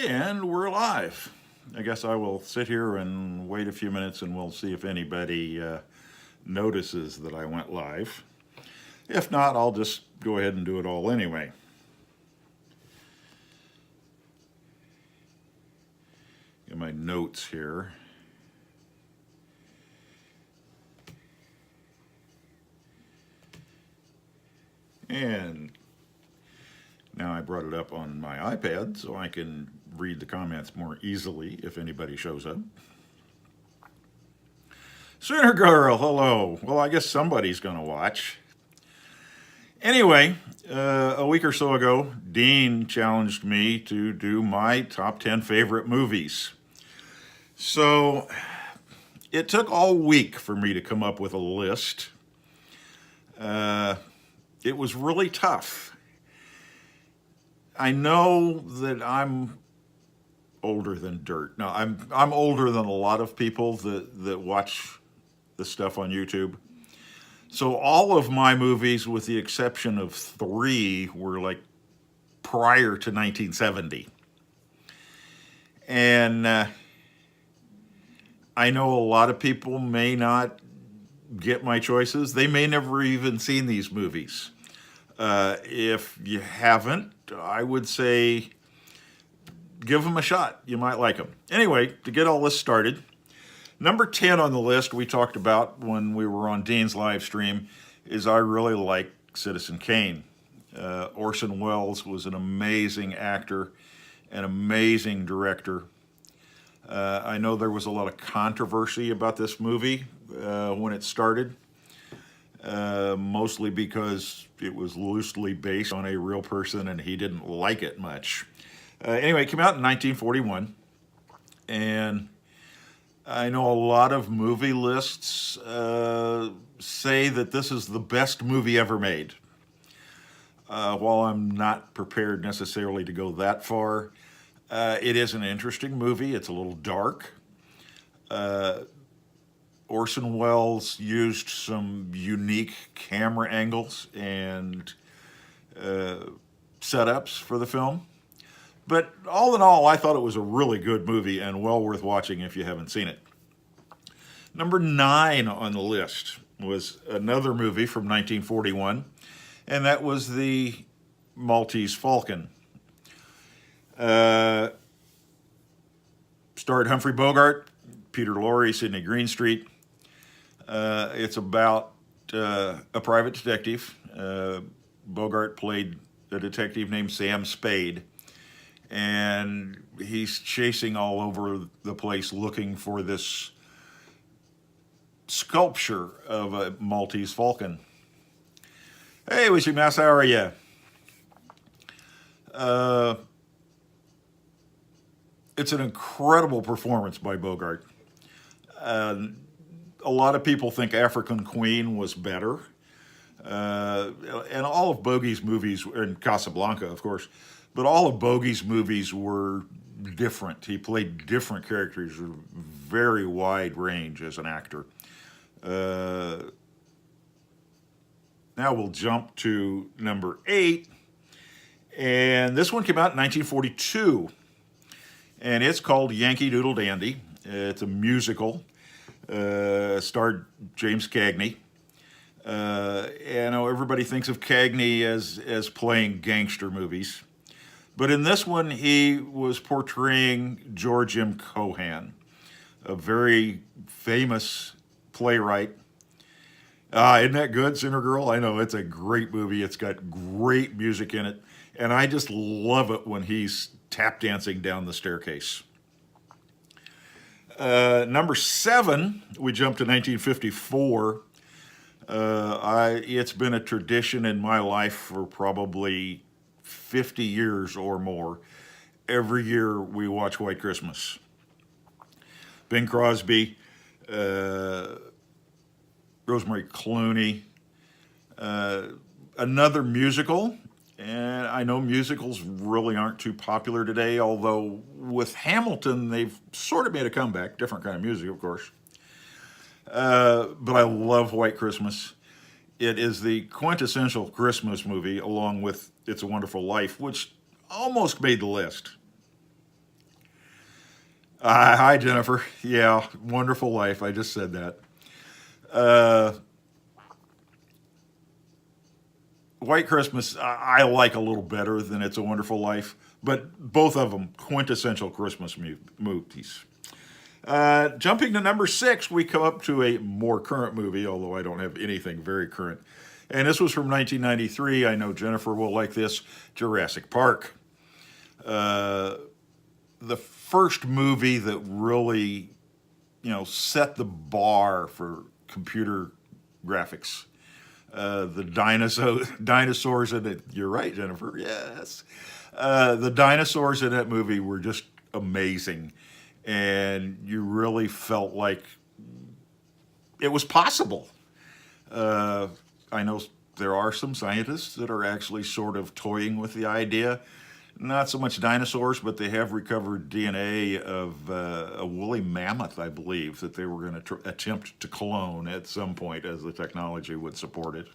And we're live. I guess I will sit here and wait a few minutes and we'll see if anybody notices that I went live. If not, I'll just go ahead and do it all anyway. Get my notes here. And now I brought it up on my iPad so I can read the comments more easily if anybody shows up. Sooner Girl, hello. Well, I guess somebody's going to watch. Anyway, a week or so ago, Dean challenged me to do my top 10 favorite movies. So it took all week for me to come up with a list. It was really tough. I know that I'm older than dirt. Now, I'm older than a lot of people that watch the stuff on YouTube. So all of my movies, with the exception of 3, were like prior to 1970. And I know a lot of people may not get my choices. They may never even seen these movies. If you haven't, I would say give them a shot. You might like them. Anyway, to get all this started, number 10 on the list we talked about when we were on Dean's live stream is I really like Citizen Kane. Orson Welles was an amazing actor, an amazing director. I know there was a lot of controversy about this movie when it started, mostly because it was loosely based on a real person and he didn't like it much. Anyway, it came out in 1941, and I know a lot of movie lists say that this is the best movie ever made. While I'm not prepared necessarily to go that far, it is an interesting movie. It's a little dark. Orson Welles used some unique camera angles and setups for the film. But all in all, I thought it was a really good movie and well worth watching if you haven't seen it. Number 9 on the list was another movie from 1941, and that was The Maltese Falcon. Starred Humphrey Bogart, Peter Lorre, Sidney Greenstreet. It's about a private detective. Bogart played a detective named Sam Spade, and he's chasing all over the place looking for this sculpture of a Maltese falcon. Hey, Wishy Mouse, how are you? It's an incredible performance by Bogart. A lot of people think African Queen was better. And all of Bogey's movies, and Casablanca, of course, but all of Bogey's movies were different. He played different characters, a very wide range as an actor. Now we'll jump to number 8. And this one came out in 1942. And it's called Yankee Doodle Dandy. It's a musical. Starred James Cagney. You know, everybody thinks of Cagney as playing gangster movies. But in this one, he was portraying George M. Cohan, a very famous playwright. Isn't that good, Sinner Girl? I know, it's a great movie. It's got great music in it. And I just love it when he's tap dancing down the staircase. Number 7, we jump to 1954. It's been a tradition in my life for probably 50 years or more. Every year we watch White Christmas. Bing Crosby, Rosemary Clooney, another musical. And I know musicals really aren't too popular today, although with Hamilton, they've sort of made a comeback. Different kind of music, of course. But I love White Christmas. It is the quintessential Christmas movie, along with It's a Wonderful Life, which almost made the list. Hi, Jennifer. Yeah, Wonderful Life. I just said that. Uh, White Christmas, I like a little better than It's a Wonderful Life, but both of them quintessential Christmas movies. Jumping to number six, we come up to a more current movie, although I don't have anything very current. And this was from 1993. I know Jennifer will like this, Jurassic Park. Uh, the first movie that really, set the bar for computer graphics. The dinosaurs in it. You're right, Jennifer. Yes, the dinosaurs in that movie were just amazing, and you really felt like it was possible. Uh, I know there are some scientists that are actually sort of toying with the idea. Not so much dinosaurs, but they have recovered DNA of a woolly mammoth, I believe, that they were going to attempt to clone at some point as the technology would support it.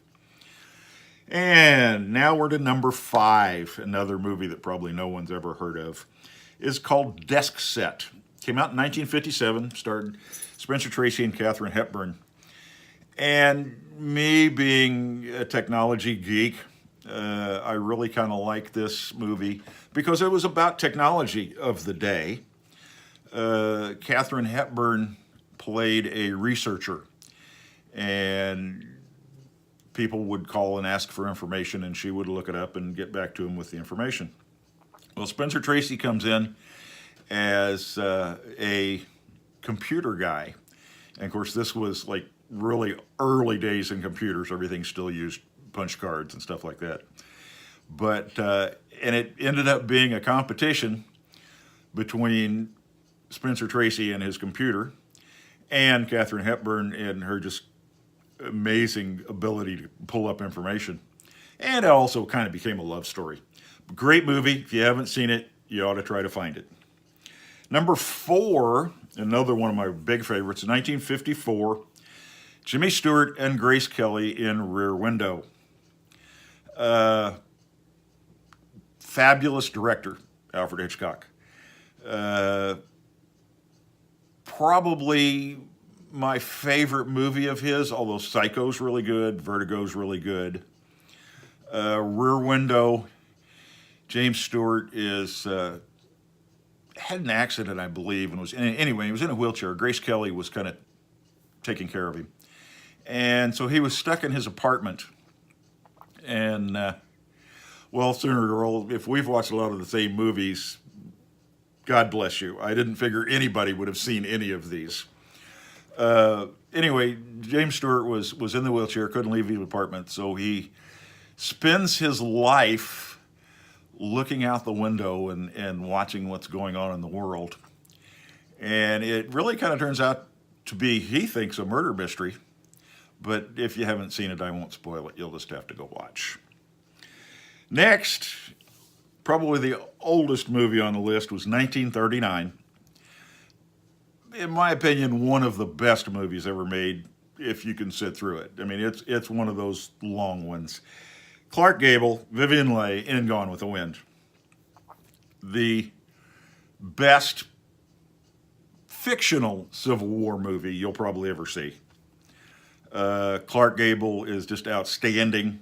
And now we're to number five, another movie that probably no one's ever heard of. Is called Desk Set. Came out in 1957, starred Spencer Tracy and Katharine Hepburn. And me being a technology geek, I really kind of like this movie because it was about technology of the day. Katharine Hepburn played a researcher, and people would call and ask for information, and she would look it up and get back to them with the information. Well, Spencer Tracy comes in as a computer guy. And of course, this was like really early days in computers. Everything still used punch cards and stuff like that. But, and it ended up being a competition between Spencer Tracy and his computer and Katharine Hepburn and her just amazing ability to pull up information. And it also kind of became a love story. Great movie. If you haven't seen it, you ought to try to find it. Number four, another one of my big favorites, 1954, Jimmy Stewart and Grace Kelly in Rear Window. Fabulous director, Alfred Hitchcock. Probably my favorite movie of his, although Psycho's really good, Vertigo's really good. Rear Window, James Stewart had an accident, I believe, and anyway, he was in a wheelchair. Grace Kelly was kind of taking care of him. And so he was stuck in his apartment. And, well, sooner or later, if we've watched a lot of the same movies, God bless you. I didn't figure anybody would have seen any of these. Anyway, James Stewart was in the wheelchair, couldn't leave the apartment, so he spends his life looking out the window and watching what's going on in the world. And it really kind of turns out to be, he thinks, a murder mystery. But if you haven't seen it, I won't spoil it. You'll just have to go watch. Next, probably the oldest movie on the list was 1939. In my opinion, one of the best movies ever made, if you can sit through it. I mean, it's one of those long ones. Clark Gable, Vivien Leigh in Gone with the Wind. The best fictional Civil War movie you'll probably ever see. Clark Gable is just outstanding.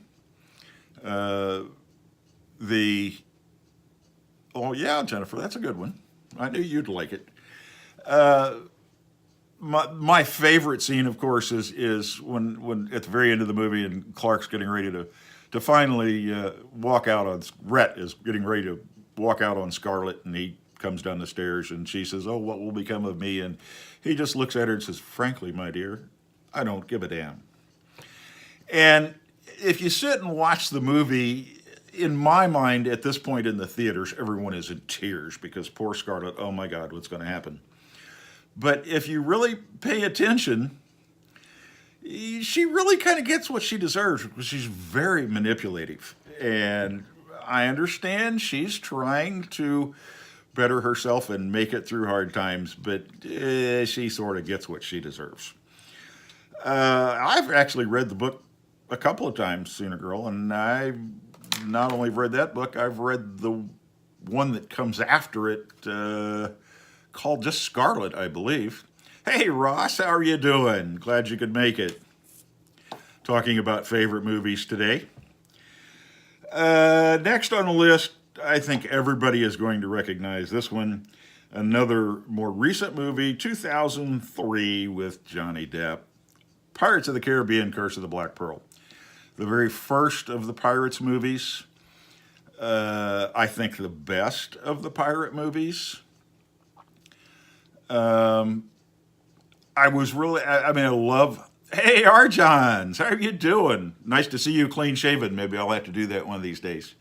Oh yeah, Jennifer, that's a good one. I knew you'd like it. My favorite scene, of course, is when at the very end of the movie and Clark's getting ready to finally walk out on, Rhett is getting ready to walk out on Scarlett, and he comes down the stairs and she says, "Oh, what will become of me?" And he just looks at her and says, "Frankly, my dear, I don't give a damn." And if you sit and watch the movie, in my mind, at this point in the theaters, everyone is in tears because poor Scarlett, oh my God, what's going to happen? But if you really pay attention, she really kind of gets what she deserves because she's very manipulative. And I understand she's trying to better herself and make it through hard times, but she sort of gets what she deserves. I've actually read the book a couple of times, Sooner Girl, and I've not only read that book, I've read the one that comes after it called just Scarlet, I believe. Hey, Ross, how are you doing? Glad you could make it. Talking about favorite movies today. Next on the list, I think everybody is going to recognize this one. Another more recent movie, 2003 with Johnny Depp. Pirates of the Caribbean, Curse of the Black Pearl. The very first of the Pirates movies. I think the best of the pirate movies. I love... Hey, Arjons, how are you doing? Nice to see you clean shaven. Maybe I'll have to do that one of these days.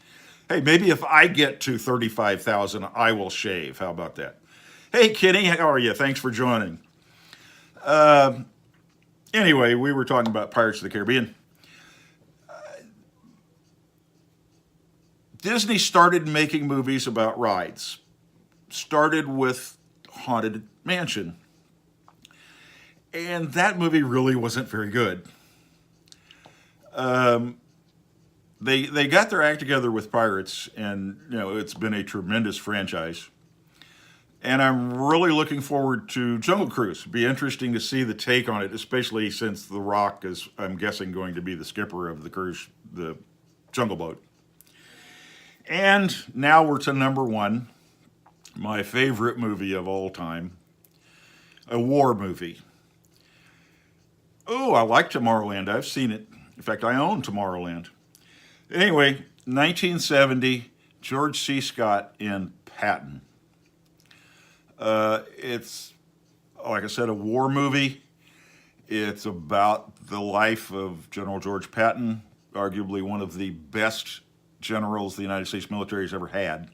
Hey, maybe if I get to 35,000, I will shave. How about that? Hey, Kenny, how are you? Thanks for joining. Anyway, we were talking about Pirates of the Caribbean. Disney started making movies about rides. Started with Haunted Mansion. And that movie really wasn't very good. They got their act together with Pirates, and it's been a tremendous franchise. And I'm really looking forward to Jungle Cruise. It'd be interesting to see the take on it, especially since The Rock is, I'm guessing, going to be the skipper of the cruise, the Jungle Boat. And now we're to number one, my favorite movie of all time, a war movie. Oh, I like Tomorrowland. I've seen it. In fact, I own Tomorrowland. Anyway, 1970, George C. Scott in Patton. It's, like I said, a war movie. It's about the life of General George Patton, arguably one of the best generals the United States military has ever had.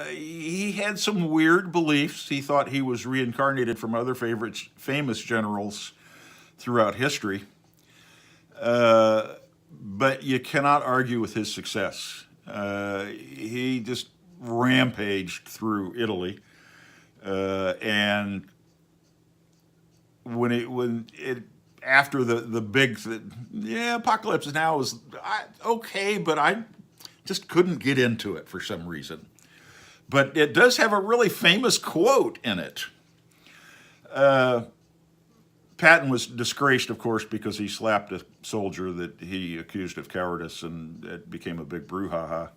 He had some weird beliefs. He thought he was reincarnated from other famous generals throughout history. But you cannot argue with his success. He just rampaged through Italy. And after the big, Apocalypse Now was okay, but I just couldn't get into it for some reason. But it does have a really famous quote in it. Patton was disgraced, of course, because he slapped a soldier that he accused of cowardice, and it became a big brouhaha.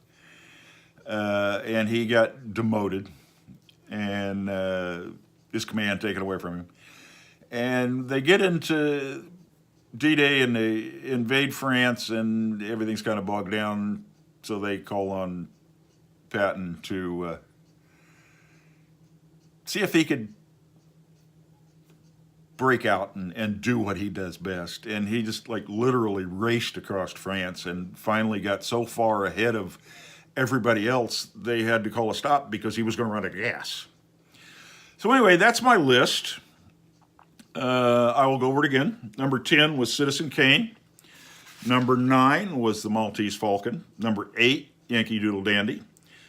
And he got demoted, and his command taken away from him. And they get into D-Day, and they invade France, and everything's kind of bogged down, so they call on Patton to see if he could break out and do what he does best. And he just literally raced across France and finally got so far ahead of everybody else, they had to call a stop because he was going to run out of gas. So anyway, that's my list. I will go over it again. Number 10 was Citizen Kane. Number 9 was The Maltese Falcon. Number 8, Yankee Doodle Dandy.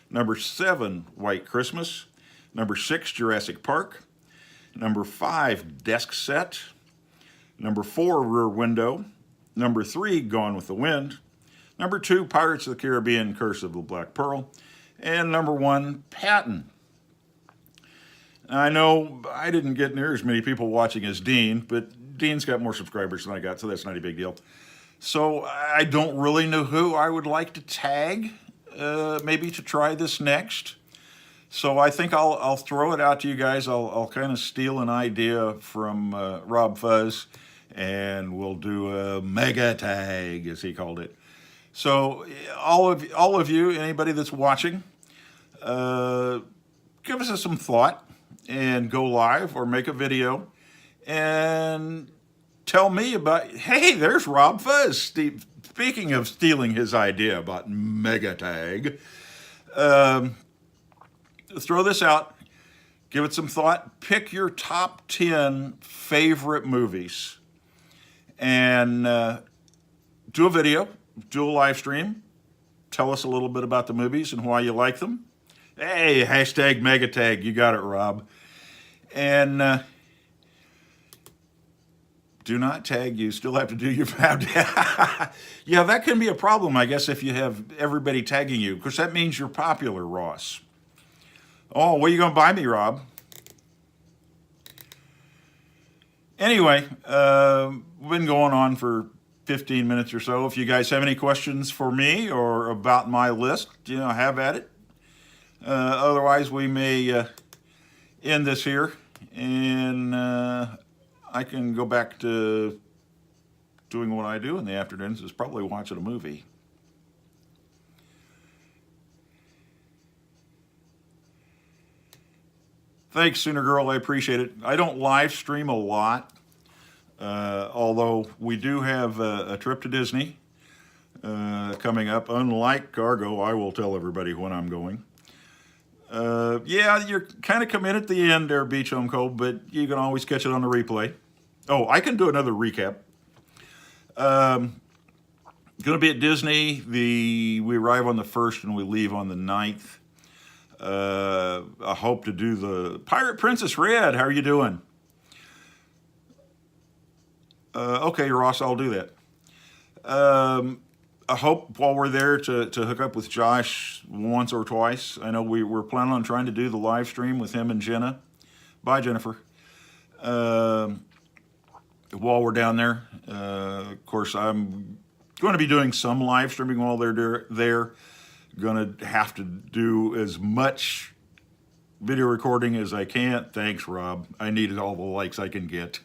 Number 7, White Christmas. Number 6, Jurassic Park. Number 5, Desk Set. Number 4, Rear Window. Number 3, Gone with the Wind. Number 2, Pirates of the Caribbean, Curse of the Black Pearl. And number 1, Patton. I know I didn't get near as many people watching as Dean, but Dean's got more subscribers than I got, so that's not a big deal. So I don't really know who I would like to tag, maybe to try this next. So I think I'll throw it out to you guys. I'll kind of steal an idea from Rob Fuzz, and we'll do a mega tag, as he called it. So all of you, anybody that's watching, give us some thought and go live or make a video and tell me about, hey, there's Rob Fuzz. Speaking of stealing his idea about mega tag, throw this out, give it some thought, pick your top 10 favorite movies, and do a video, do a live stream, tell us a little bit about the movies and why you like them. Hey, hashtag megatag, you got it, Rob. And do not tag, you still have to do your yeah, that can be a problem, I guess, if you have everybody tagging you, because that means you're popular, Ross. Oh, what are you going to buy me, Rob? Anyway, we've been going on for 15 minutes or so. If you guys have any questions for me or about my list, have at it. Otherwise, we may end this here, and I can go back to doing what I do in the afternoons, is probably watching a movie. Thanks, Sooner Girl. I appreciate it. I don't live stream a lot, although we do have a trip to Disney coming up. Unlike Cargo, I will tell everybody when I'm going. Yeah, you're kind of come in at the end there, Beachhome Cove, but you can always catch it on the replay. Oh, I can do another recap. Going to be at Disney. We arrive on the 1st and we leave on the 9th. I hope to do the Pirate Princess Red. How are you doing? Okay, Ross, I'll do that. I hope while we're there to hook up with Josh once or twice. I know we're planning on trying to do the live stream with him and Jenna. Bye, Jennifer. While we're down there, of course, I'm going to be doing some live streaming while they're there. Going to have to do as much video recording as I can. Thanks, Rob. I needed all the likes I can get.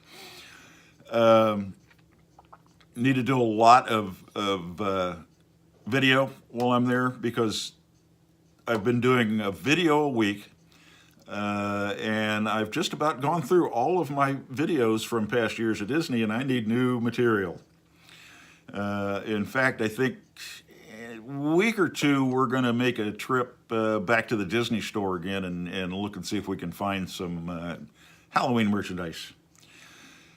Need to do a lot of video while I'm there because I've been doing a video a week, and I've just about gone through all of my videos from past years at Disney, and I need new material. In fact, I think a week or two we're going to make a trip back to the Disney store again and look and see if we can find some Halloween merchandise.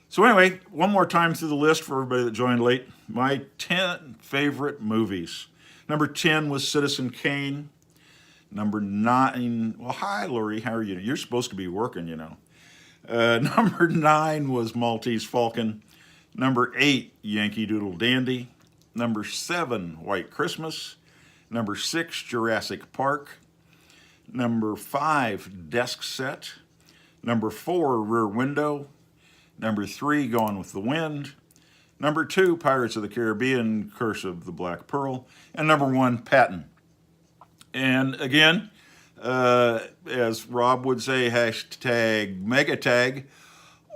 So anyway, one more time through the list for everybody that joined late. My 10 favorite movies. Number 10 was Citizen Kane. Number 9, well, hi, Lori, how are you? You're supposed to be working, Number 9 was Maltese Falcon. Number 8, Yankee Doodle Dandy. Number 7, White Christmas. Number 6, Jurassic Park. Number 5, Desk Set. Number 4, Rear Window. Number 3, Gone with the Wind. Number 2, Pirates of the Caribbean, Curse of the Black Pearl. And number 1, Patton. And again, as Rob would say, hashtag megatag.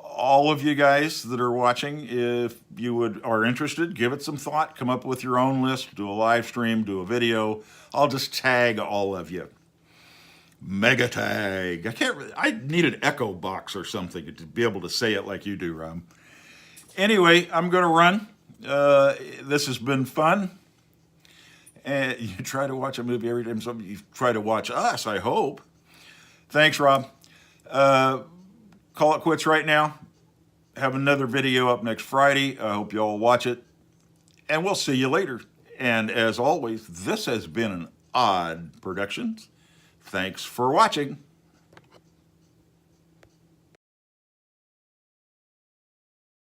All of you guys that are watching, if you are interested, give it some thought. Come up with your own list. Do a live stream, do a video. I'll just tag all of you. Mega tag. I need an echo box or something to be able to say it like you do, Rob. Anyway, I'm going to run. This has been fun. And you try to watch a movie every time you try to watch us, I hope. Thanks, Rob. Call it quits right now. Have another video up next Friday. I hope you all watch it. And we'll see you later. And as always, this has been an Odd Productions. Thanks for watching.